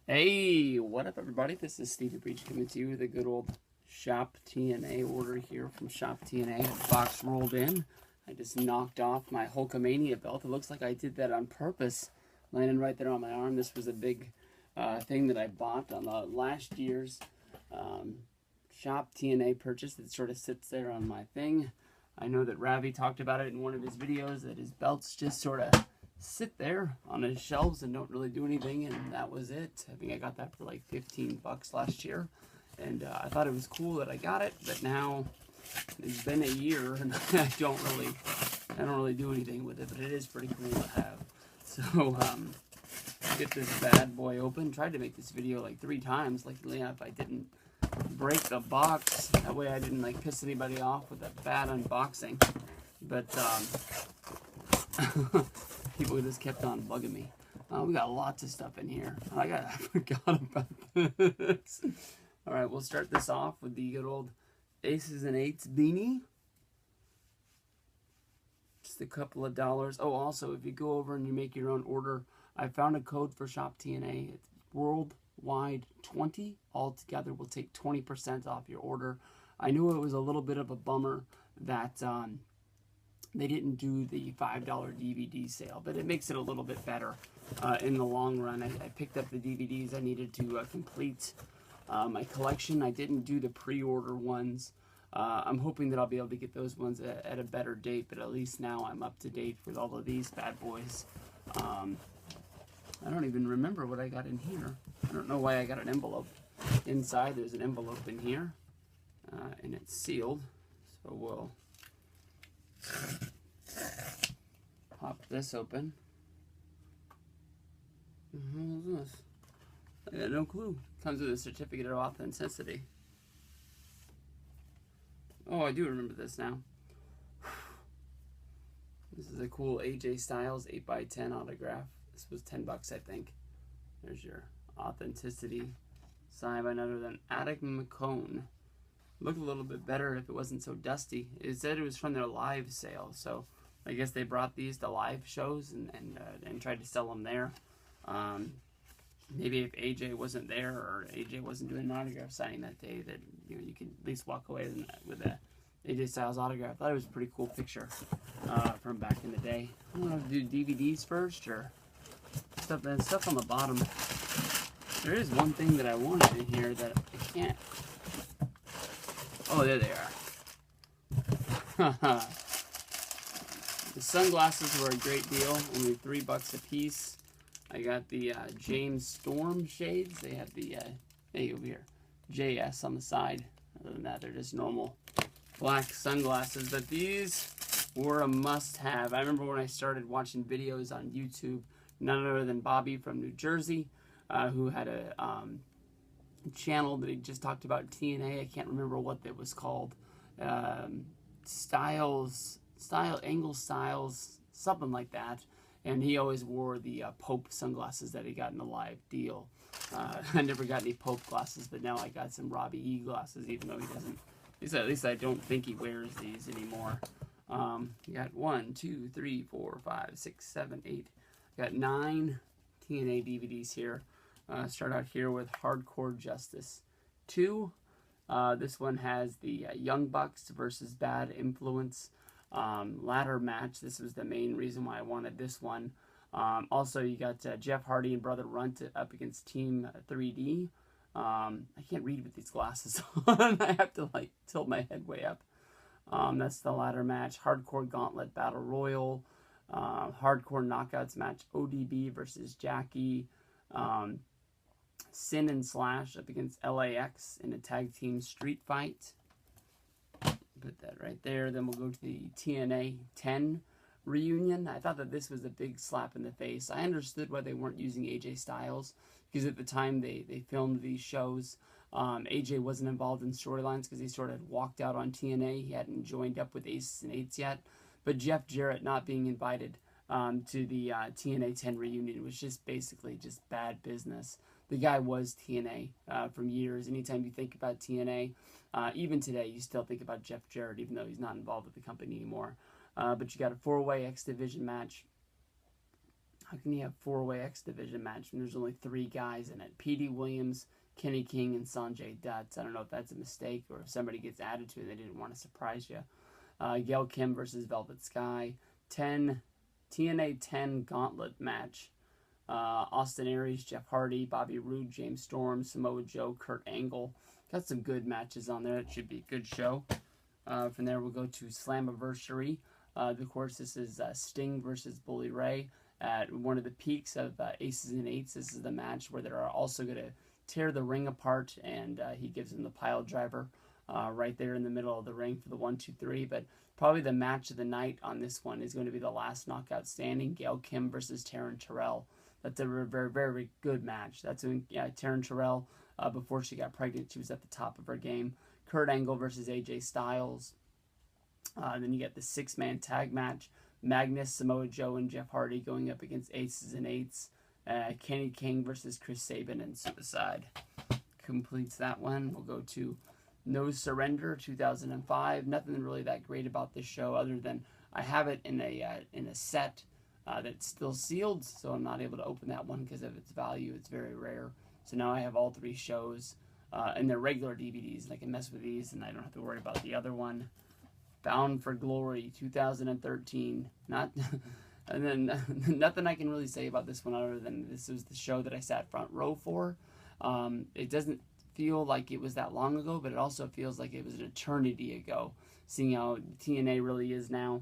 Hey, what up, everybody? This is Stevie Breach coming to you with a good old Shop TNA order here from Shop TNA. A box rolled in. I just knocked off my Hulkamania belt. It looks like I did that on purpose, landing right there on my arm. This was a big thing that I bought on the last year's Shop TNA purchase. That sort of sits there on my thing. I know that Ravi talked about it in one of his videos, that his belts just sort of sit there on his shelves and don't really do anything, and that was it. I think I got that for like 15 bucks last year, and I thought it was cool that I got it, but now it's been a year and I don't really do anything with it, but it is pretty cool to have. So get this bad boy open. Tried to make this video like 3 times. Luckily enough, I didn't break the box. That way I didn't like piss anybody off with a bad unboxing. But people just kept on bugging me. We got lots of stuff in here. I forgot about this. All right, we'll start this off with the good old Aces and Eights beanie. Just a couple of dollars. Oh, also, if you go over and you make your own order, I found a code for Shop TNA. It's Worldwide 20. Altogether will take 20% off your order. I knew it was a little bit of a bummer that they didn't do the $5 DVD sale, but it makes it a little bit better in the long run. I picked up the DVDs I needed to complete my collection. I didn't do the pre-order ones. I'm hoping that I'll be able to get those ones at a better date, but at least now I'm up to date with all of these bad boys. I don't even remember what I got in here. I don't know why I got an envelope. Inside there's an envelope in here, and it's sealed, so we'll pop this open. What is this? I got no clue. Comes with a certificate of authenticity. Oh, I do remember this now. This is a cool AJ Styles 8x10 autograph. This was 10 bucks, I think. There's your authenticity. Signed by none other than Attic McCone. Looked a little bit better if it wasn't so dusty. It said it was from their live sale, so I guess they brought these to live shows and tried to sell them there. Maybe if AJ wasn't there or AJ wasn't doing an autograph signing that day, that you could at least walk away with a AJ Styles autograph. I thought it was a pretty cool picture from back in the day. I don't know if to do DVDs first or stuff on the bottom. There is one thing that I wanted in here that I can't. Oh, there they are. The sunglasses were a great deal, only 3 bucks a piece. I got the James Storm shades. They have the, hey, over here, JS on the side. Other than that, they're just normal black sunglasses. But these were a must-have. I remember when I started watching videos on YouTube, none other than Bobby from New Jersey, who had a channel that he just talked about TNA. I can't remember what that was called. Angle Styles, something like that. And he always wore the Pope sunglasses that he got in a live deal. I never got any Pope glasses, but now I got some Robbie E glasses, even though he doesn't. At least I don't think he wears these anymore. You got 1, 2, 3, 4, 5, 6, 7, 8. Got 9 TNA DVDs here. Start out here with Hardcore Justice 2. This one has the Young Bucks versus Bad Influence ladder match. This was the main reason why I wanted this one. Also, you got Jeff Hardy and Brother Runt up against Team 3D. I can't read with these glasses on. I have to like tilt my head way up. That's the ladder match. Hardcore Gauntlet Battle Royal. Hardcore Knockouts match. ODB versus Jackie. Sin and Slash up against LAX in a tag team street fight. Put that right there. Then we'll go to the TNA 10 reunion. I thought that this was a big slap in the face. I understood why they weren't using AJ Styles, because at the time they filmed these shows, AJ wasn't involved in storylines because he sort of walked out on TNA. He hadn't joined up with Aces and Eights yet. But Jeff Jarrett not being invited to the TNA 10 reunion was just basically just bad business. The guy was TNA from years. Anytime you think about TNA, even today, you still think about Jeff Jarrett, even though he's not involved with the company anymore. But you got a 4-way X Division match. How can you have four-way X Division match when there's only 3 guys in it? Petey Williams, Kenny King, and Sanjay Dutt. I don't know if that's a mistake or if somebody gets added to it and they didn't want to surprise you. Gail Kim versus Velvet Sky. TNA 10 Gauntlet match. Austin Aries, Jeff Hardy, Bobby Roode, James Storm, Samoa Joe, Kurt Angle. Got some good matches on there. It should be a good show. From there, we'll go to Slammiversary. Of course, this is Sting versus Bully Ray at one of the peaks of Aces and Eights. This is the match where they're also going to tear the ring apart, and he gives him the pile driver right there in the middle of the ring for the 1, 2, 3. But probably the match of the night on this one is going to be the last knockout standing, Gail Kim versus Taryn Terrell. That's a very, very good match. That's when Taryn Terrell, before she got pregnant, she was at the top of her game. Kurt Angle versus AJ Styles. Then you get the 6-man tag match. Magnus, Samoa Joe, and Jeff Hardy going up against Aces and Eights. Kenny King versus Chris Sabin and Suicide. Completes that one. We'll go to No Surrender 2005. Nothing really that great about this show other than I have it in a set that's still sealed, so I'm not able to open that one because of its value. It's very rare. So now I have all 3 shows and they're regular DVDs, and I can mess with these and I don't have to worry about the other one. Bound for Glory 2013. Not and then nothing I can really say about this one other than this was the show that I sat front row for. It doesn't feel like it was that long ago, but it also feels like it was an eternity ago, seeing how TNA really is now.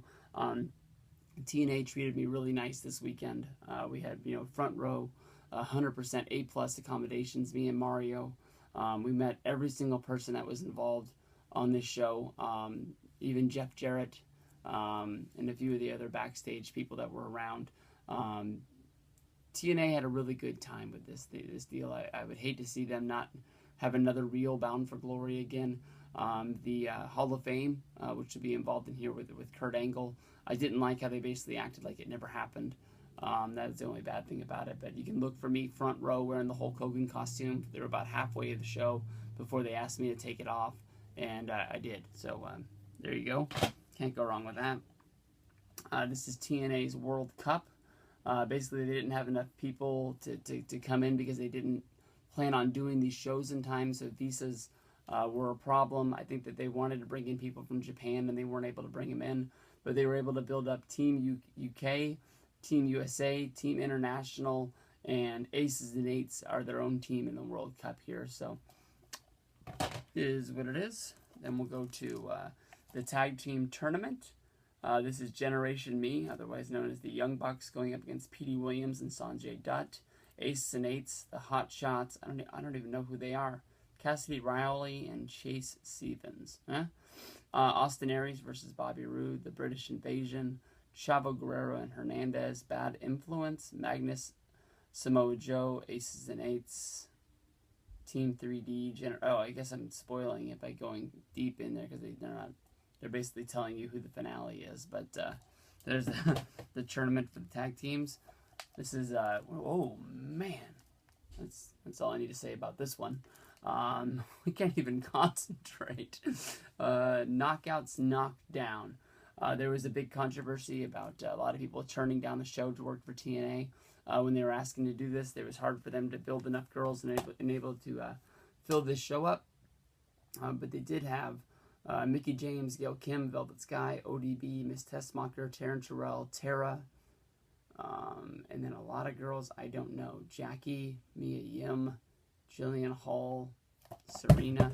TNA treated me really nice this weekend. We had, front row, 100% A+ accommodations, me and Mario. We met every single person that was involved on this show, even Jeff Jarrett, and a few of the other backstage people that were around. TNA had a really good time with this deal. I would hate to see them not have another real Bound for Glory again. The Hall of Fame, which would be involved in here with Kurt Angle. I didn't like how they basically acted like it never happened. That's the only bad thing about it. But you can look for me front row wearing the Hulk Hogan costume. They were about halfway of the show before they asked me to take it off, and I did. So there you go. Can't go wrong with that. This is TNA's World Cup. Basically, they didn't have enough people to come in because they didn't plan on doing these shows in time, so visas were a problem. I think that they wanted to bring in people from Japan, and they weren't able to bring them in, but they were able to build up Team UK, Team USA, Team International, and Aces and Eights are their own team in the World Cup here, so it is what it is. Then we'll go to the Tag Team Tournament. This is Generation Me, otherwise known as the Young Bucks, going up against Petey Williams and Sanjay Dutt. Aces and Eights, the Hot Shots. I don't even know who they are. Cassidy Riley and Chase Stevens. Austin Aries versus Bobby Roode. The British Invasion. Chavo Guerrero and Hernandez. Bad Influence. Magnus, Samoa Joe. Aces and Eights. Team 3D. I guess I'm spoiling it by going deep in there because they're basically telling you who the finale is. But there's the tournament for the tag teams. This is oh man, that's all I need to say about this one. We can't even concentrate. Knockouts knocked down. There was a big controversy about a lot of people turning down the show to work for TNA when they were asking to do this. It was hard for them to build enough girls and able to fill this show up. But they did have Mickie James, Gail Kim, Velvet Sky, ODB, Miss Tessmacher, Taryn Terrell, Tara. And then a lot of girls I don't know. Jackie, Mia Yim, Jillian Hall, Serena.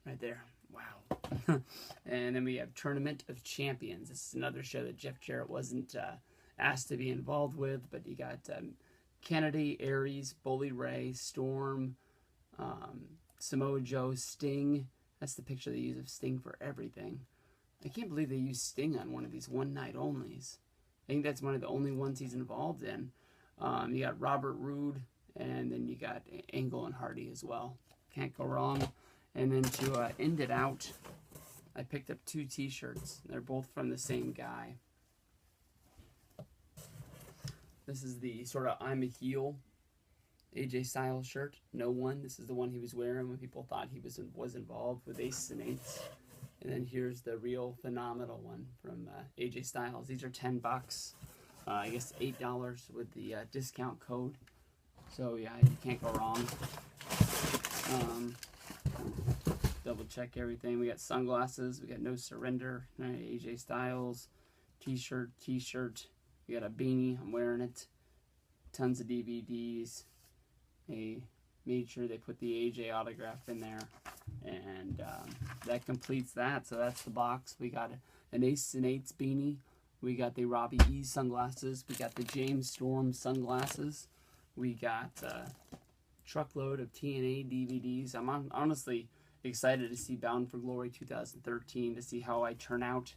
Right there. Wow. And then we have Tournament of Champions. This is another show that Jeff Jarrett wasn't asked to be involved with, but you got Kennedy, Aries, Bully Ray, Storm, Samoa Joe, Sting. That's the picture they use of Sting for everything. I can't believe they used Sting on one of these one-night onlys. I think that's one of the only ones he's involved in. You got Robert Roode, and then you got Angle and Hardy as well. Can't go wrong. And then to end it out, I picked up 2 t-shirts. They're both from the same guy. This is the sort of I'm a heel AJ Styles shirt. No one. This is the one he was wearing when people thought he was involved with Aces and Eights. And then here's the real phenomenal one from AJ Styles. These are $10. I guess $8 with the discount code. So yeah, you can't go wrong. Double check everything. We got sunglasses. We got No Surrender. AJ Styles. T-shirt. We got a beanie. I'm wearing it. Tons of DVDs. They made sure they put the AJ autograph in there. And that completes that. So that's the box. We got an Ace and Eights beanie. We got the Robbie E sunglasses. We got the James Storm sunglasses. We got a truckload of TNA DVDs. I'm honestly excited to see Bound for Glory 2013, to see how I turn out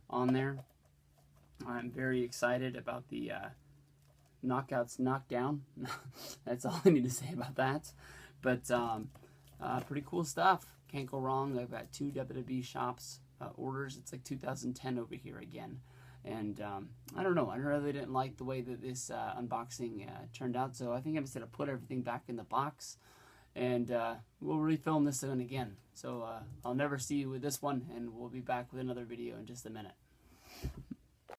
on there. I'm very excited about the Knockouts Knockdown. That's all I need to say about that. But pretty cool stuff. Can't go wrong. I've got 2 WWE Shops orders. It's like 2010 over here again. And I don't know. I really didn't like the way that this unboxing turned out. So I think I'm just going to put everything back in the box. And we'll refilm this one again. So I'll never see you with this one. And we'll be back with another video in just a minute.